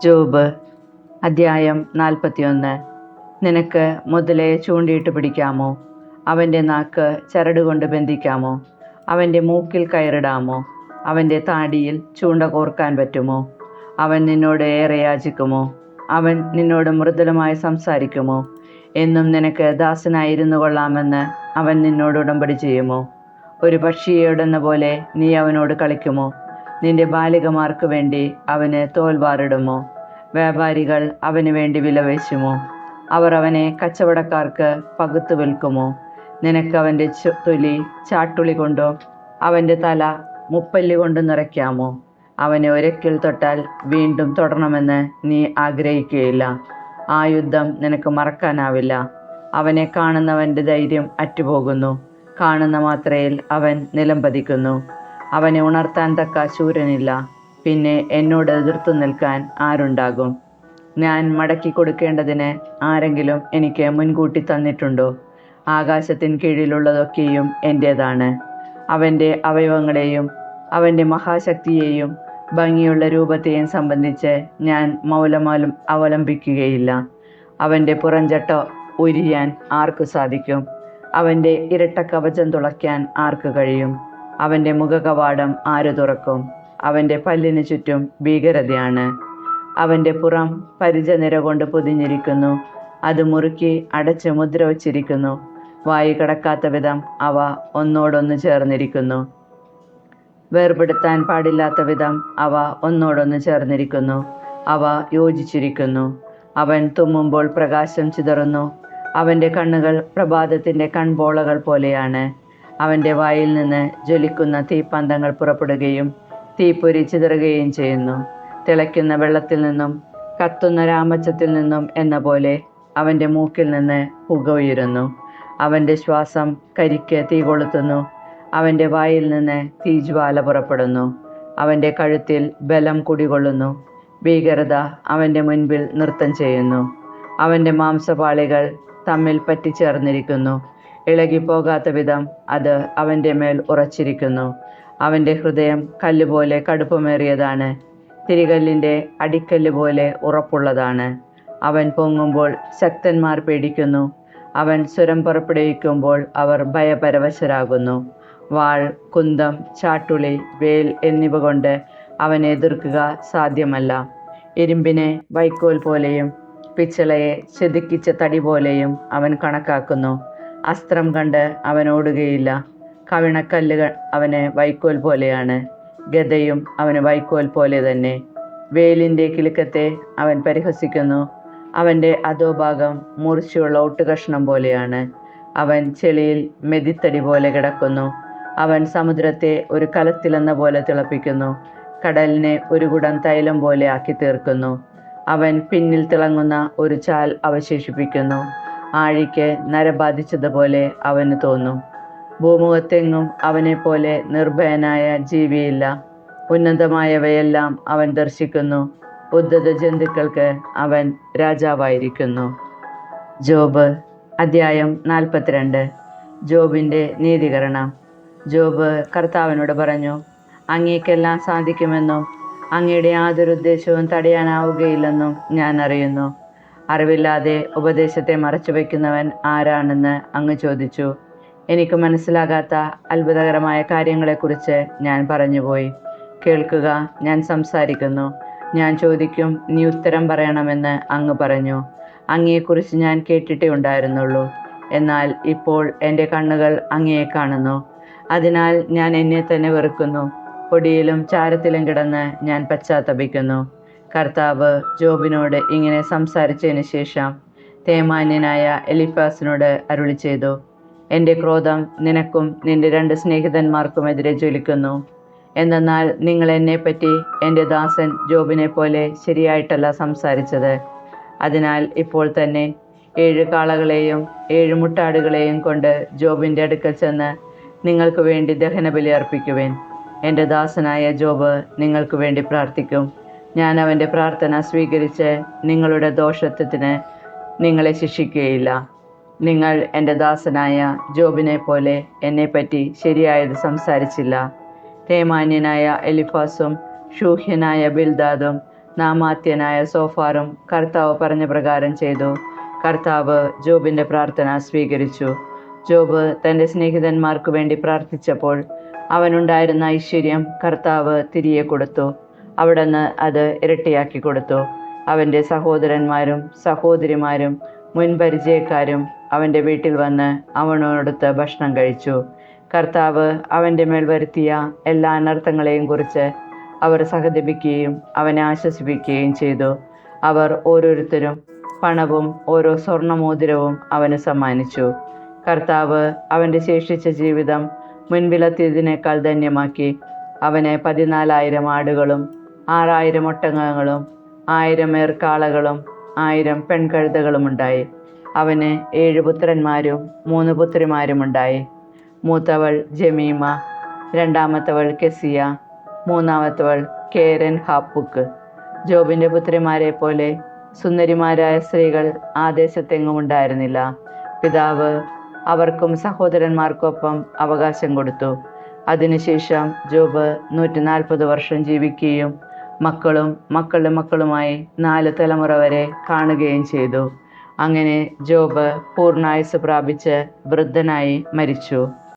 Job അധ്യായം 41. നിനക്ക് മുതലയെ ചൂണ്ടിയിട്ട് പിടിക്കാമോ? അവൻ്റെ നാക്ക് ചരടുകൊണ്ട് ബന്ധിക്കാമോ? അവൻ്റെ മൂക്കിൽ കയറിടാമോ? അവൻ്റെ താടിയിൽ ചൂണ്ട കോർക്കാൻ പറ്റുമോ? അവൻ നിന്നോട് ഏറെ യാചിക്കുമോ? അവൻ നിന്നോട് മൃദുലമായി സംസാരിക്കുമോ? എന്നും നിനക്ക് ദാസനായിരുന്നു കൊള്ളാമെന്ന് അവൻ നിന്നോട് ഉടമ്പടി ചെയ്യുമോ? ഒരു പക്ഷിയോടെന്ന പോലെ നീ അവനോട് കളിക്കുമോ? നിന്റെ ബാലികമാർക്ക് വേണ്ടി അവന് തോൽവാറിടുമോ? വ്യാപാരികൾ അവന് വേണ്ടി വിലപേശുമോ? അവർ അവനെ കച്ചവടക്കാർക്ക് പകുത്തു വിൽക്കുമോ? നിനക്ക് അവൻ്റെ തൊലി ചാട്ടുളി കൊണ്ടോ അവൻ്റെ തല മുപ്പല്ലി കൊണ്ട് നിറയ്ക്കാമോ? അവനെ ഒരിക്കൽ തൊട്ടാൽ വീണ്ടും തൊടണമെന്ന് നീ ആഗ്രഹിക്കുകയില്ല. ആ യുദ്ധം നിനക്ക് മറക്കാനാവില്ല. അവനെ കാണുന്നവൻ്റെ ധൈര്യം അറ്റുപോകുന്നു. കാണുന്ന മാത്രയിൽ അവൻ നിലം പതിക്കുന്നു. അവനെ ഉണർത്താൻ തക്ക ശൂരനില്ല. പിന്നെ എന്നോട് എതിർത്തു നിൽക്കാൻ ആരുണ്ടാകും? ഞാൻ മടക്കി കൊടുക്കേണ്ടതിന് ആരെങ്കിലും എനിക്ക് മുൻകൂട്ടി തന്നിട്ടുണ്ടോ? ആകാശത്തിന് കീഴിലുള്ളതൊക്കെയും എൻ്റേതാണ്. അവൻ്റെ അവയവങ്ങളെയും അവൻ്റെ മഹാശക്തിയെയും ഭംഗിയുള്ള രൂപത്തെയും സംബന്ധിച്ച് ഞാൻ മൗലമാലും അവലംബിക്കുകയില്ല. അവൻ്റെ പുറംചട്ട ഉരിയാൻ ആർക്ക് സാധിക്കും? അവൻ്റെ ഇരട്ട കവചം തുളയ്ക്കാൻ ആർക്ക് കഴിയും? അവൻ്റെ മുഖകവാടം ആര് തുറക്കും? അവൻ്റെ പല്ലിന് ചുറ്റും ഭീകരതയാണ്. അവൻ്റെ പുറം പരിചനിര കൊണ്ട് പൊതിഞ്ഞിരിക്കുന്നു. അത് മുറുക്കി അടച്ച് മുദ്ര വച്ചിരിക്കുന്നു. വായു കടക്കാത്ത വിധം അവ ഒന്നോടൊന്ന് ചേർന്നിരിക്കുന്നു. വേർപെടുത്താൻ പാടില്ലാത്ത വിധം അവ ഒന്നോടൊന്ന് ചേർന്നിരിക്കുന്നു. അവ യോജിച്ചിരിക്കുന്നു. അവൻ തുമ്മുമ്പോൾ പ്രകാശം ചിതറുന്നു. അവൻ്റെ കണ്ണുകൾ പ്രഭാതത്തിൻ്റെ കൺപോളകൾ പോലെയാണ്. അവൻ്റെ വായിൽ നിന്ന് ജ്വലിക്കുന്ന തീപ്പന്തങ്ങൾ പുറപ്പെടുകയും തീപ്പൊരി ചിതറുകയും ചെയ്യുന്നു. തിളയ്ക്കുന്ന വെള്ളത്തിൽ നിന്നും കത്തുന്ന രാമച്ചത്തിൽ നിന്നും എന്ന പോലെ അവൻ്റെ മൂക്കിൽ നിന്ന് പുക ഉയരുന്നു. അവൻ്റെ ശ്വാസം കരിക്ക് തീ കൊളുത്തുന്നു. അവൻ്റെ വായിൽ നിന്ന് തീജ്വാല പുറപ്പെടുന്നു. അവൻ്റെ കഴുത്തിൽ ബലം കുടികൊള്ളുന്നു. ഭീകരത അവൻ്റെ മുൻപിൽ നൃത്തം ചെയ്യുന്നു. അവൻ്റെ മാംസപാളികൾ തമ്മിൽ പറ്റിച്ചേർന്നിരിക്കുന്നു. ഇളകിപ്പോകാത്ത വിധം അത് അവൻ്റെ മേൽ ഉറച്ചിരിക്കുന്നു. അവൻ്റെ ഹൃദയം കല്ലുപോലെ കടുപ്പമേറിയതാണ്. തിരികല്ലിൻ്റെ അടിക്കല്ല് പോലെ ഉറപ്പുള്ളതാണ്. അവൻ പൊങ്ങുമ്പോൾ ശക്തന്മാർ പേടിക്കുന്നു. അവൻ സ്വരം പുറപ്പെടുവിക്കുമ്പോൾ അവർ ഭയപരവശരാകുന്നു. വാൾ, കുന്തം, ചാട്ടുളി, വേൽ എന്നിവ കൊണ്ട് അവനെ എതിർക്കുക സാധ്യമല്ല. ഇരുമ്പിനെ വൈക്കോൽ പോലെയും പിച്ചളയെ ചെതുക്കിച്ച തടി പോലെയും അവൻ കണക്കാക്കുന്നു. അസ്ത്രം കണ്ട് അവൻ ഓടുകയില്ല. കവിണക്കല്ലുകൾ അവന് വൈക്കോൽ പോലെയാണ്. ഗദയും അവന് വൈക്കോൽ പോലെ തന്നെ. വേലിൻ്റെ കിലുക്കത്തെ അവൻ പരിഹസിക്കുന്നു. അവൻ്റെ അധോഭാഗം മൂർച്ചയുള്ള ഒട്ടുകഷ്ണം പോലെയാണ്. അവൻ ചെളിയിൽ മെതിത്തടി പോലെ കിടക്കുന്നു. അവൻ സമുദ്രത്തെ ഒരു കലത്തിലെന്ന പോലെ തിളപ്പിക്കുന്നു. കടലിനെ ഒരു കുടം തൈലം പോലെ ആക്കി തീർക്കുന്നു. അവൻ പിന്നിൽ തിളങ്ങുന്ന ഒരു ചാൽ അവശേഷിപ്പിക്കുന്നു. ആഴിക്ക് നരബാധിച്ചതുപോലെ അവന് തോന്നും. ഭൂമുഖത്തെങ്ങും അവനെപ്പോലെ നിർഭയനായ ജീവിയില്ല. ഉന്നതമായവയെല്ലാം അവൻ ദർശിക്കുന്നു. ഉദ്ധത ജന്തുക്കൾക്ക് അവൻ രാജാവായിരിക്കുന്നു. ജോബ് അധ്യായം 42. ജോബിൻ്റെ നീതീകരണം. ജോബ് കർത്താവിനോട് പറഞ്ഞു, അങ്ങേക്കെല്ലാം സാധിക്കുമെന്നും അങ്ങയുടെ യാതൊരു ഉദ്ദേശവും തടയാനാവുകയില്ലെന്നും ഞാൻ അറിയുന്നു. അറിവില്ലാതെ ഉപദേശത്തെ മറച്ചു വയ്ക്കുന്നവൻ ആരാണെന്ന് അങ്ങ് ചോദിച്ചു. എനിക്ക് മനസ്സിലാകാത്ത അത്ഭുതകരമായ കാര്യങ്ങളെക്കുറിച്ച് ഞാൻ പറഞ്ഞുപോയി. കേൾക്കുക, ഞാൻ സംസാരിക്കുന്നു. ഞാൻ ചോദിക്കും, നീ ഉത്തരം പറയണമെന്ന് അങ്ങ് പറഞ്ഞു. അങ്ങയെക്കുറിച്ച് ഞാൻ കേട്ടിട്ടേ ഉണ്ടായിരുന്നുള്ളൂ. എന്നാൽ ഇപ്പോൾ എൻ്റെ കണ്ണുകൾ അങ്ങയെ കാണുന്നു. അതിനാൽ ഞാൻ എന്നെ തന്നെ വെറുക്കുന്നു. പൊടിയിലും ചാരത്തിലും കിടന്ന് ഞാൻ പശ്ചാത്തപിക്കുന്നു. കർത്താവ് ജോബിനോട് ഇങ്ങനെ സംസാരിച്ചതിന് ശേഷം തേമാന്യനായ എലിഫാസിനോട് അരുളി ചെയ്തു, എൻ്റെ ക്രോധം നിനക്കും നിന്റെ 2 സ്നേഹിതന്മാർക്കുമെതിരെ ജ്വലിക്കുന്നു. എന്തെന്നാൽ നിങ്ങൾ എന്നെപ്പറ്റി എൻ്റെ ദാസൻ ജോബിനെ പോലെ ശരിയായിട്ടല്ല സംസാരിച്ചത്. അതിനാൽ ഇപ്പോൾ തന്നെ 7 കാളകളെയും 7 മുട്ടാടുകളെയും കൊണ്ട് ജോബിൻ്റെ അടുക്കൽ ചെന്ന് നിങ്ങൾക്ക് വേണ്ടി ദഹനബലി അർപ്പിക്കുവിൻ. എൻ്റെ ദാസനായ ജോബ് നിങ്ങൾക്ക് വേണ്ടി പ്രാർത്ഥിക്കും. ഞാൻ അവൻ്റെ പ്രാർത്ഥന സ്വീകരിച്ച് നിങ്ങളുടെ ദോഷത്വത്തിന് നിങ്ങളെ ശിക്ഷിക്കുകയില്ല. നിങ്ങൾ എൻ്റെ ദാസനായ ജോബിനെ പോലെ എന്നെപ്പറ്റി ശരിയായത് സംസാരിച്ചില്ല. തേമാന്യനായ എലിഫാസും ഷൂഹ്യനായ ബിൽദാദും നാമാത്യനായ സോഫാറും കർത്താവ് പറഞ്ഞ പ്രകാരം ചെയ്തു. കർത്താവ് ജോബിൻ്റെ പ്രാർത്ഥന സ്വീകരിച്ചു. ജോബ് തൻ്റെ സ്നേഹിതന്മാർക്കു വേണ്ടി പ്രാർത്ഥിച്ചപ്പോൾ അവനുണ്ടായിരുന്ന ഐശ്വര്യം കർത്താവ് തിരികെ കൊടുത്തു. അവിടുന്ന് അത് ഇരട്ടിയാക്കി കൊടുത്തു. അവൻ്റെ സഹോദരന്മാരും സഹോദരിമാരും മുൻപരിചയക്കാരും അവൻ്റെ വീട്ടിൽ വന്ന് അവനോടൊത്ത് ഭക്ഷണം കഴിച്ചു. കർത്താവ് അവൻ്റെ മേൽ വരുത്തിയ എല്ലാ അനർത്ഥങ്ങളെയും കുറിച്ച് അവർ സഹതപിക്കുകയും അവനെ ആശ്വസിപ്പിക്കുകയും ചെയ്തു. അവർ ഓരോരുത്തരും പണവും ഓരോ സ്വർണ്ണമോതിരവും അവന് സമ്മാനിച്ചു. കർത്താവ് അവൻ്റെ ശേഷിച്ച ജീവിതം മുൻപിലെത്തിയതിനേക്കാൾ ധന്യമാക്കി. അവന് 14,000 ആടുകളും 6,000 ഒട്ടകങ്ങളും 1,000 ഏർക്കാളകളും 1,000 പെൺകഴുതകളുമുണ്ടായി. അവന് 7 പുത്രന്മാരും 3 പുത്രിമാരുമുണ്ടായി. മൂത്തവൾ ജമീമ, രണ്ടാമത്തവൾ കെസിയ, മൂന്നാമത്തവൾ കേരൻ ഹാപ്പുക്ക്. ജോബിൻ്റെ പുത്രിമാരെ പോലെ സുന്ദരിമാരായ സ്ത്രീകൾ ആ ദേശത്തെങ്ങും ഉണ്ടായിരുന്നില്ല. പിതാവ് അവർക്കും സഹോദരന്മാർക്കൊപ്പം അവകാശം കൊടുത്തു. അതിനുശേഷം ജോബ് 140 വർഷം ജീവിക്കുകയും മക്കളും മക്കളുടെ മക്കളുമായി 4 തലമുറ വരെ കാണുകയും ചെയ്തു. അങ്ങനെ ജോബ് പൂർണ്ണായുസ് പ്രാപിച്ച് വൃദ്ധനായി മരിച്ചു.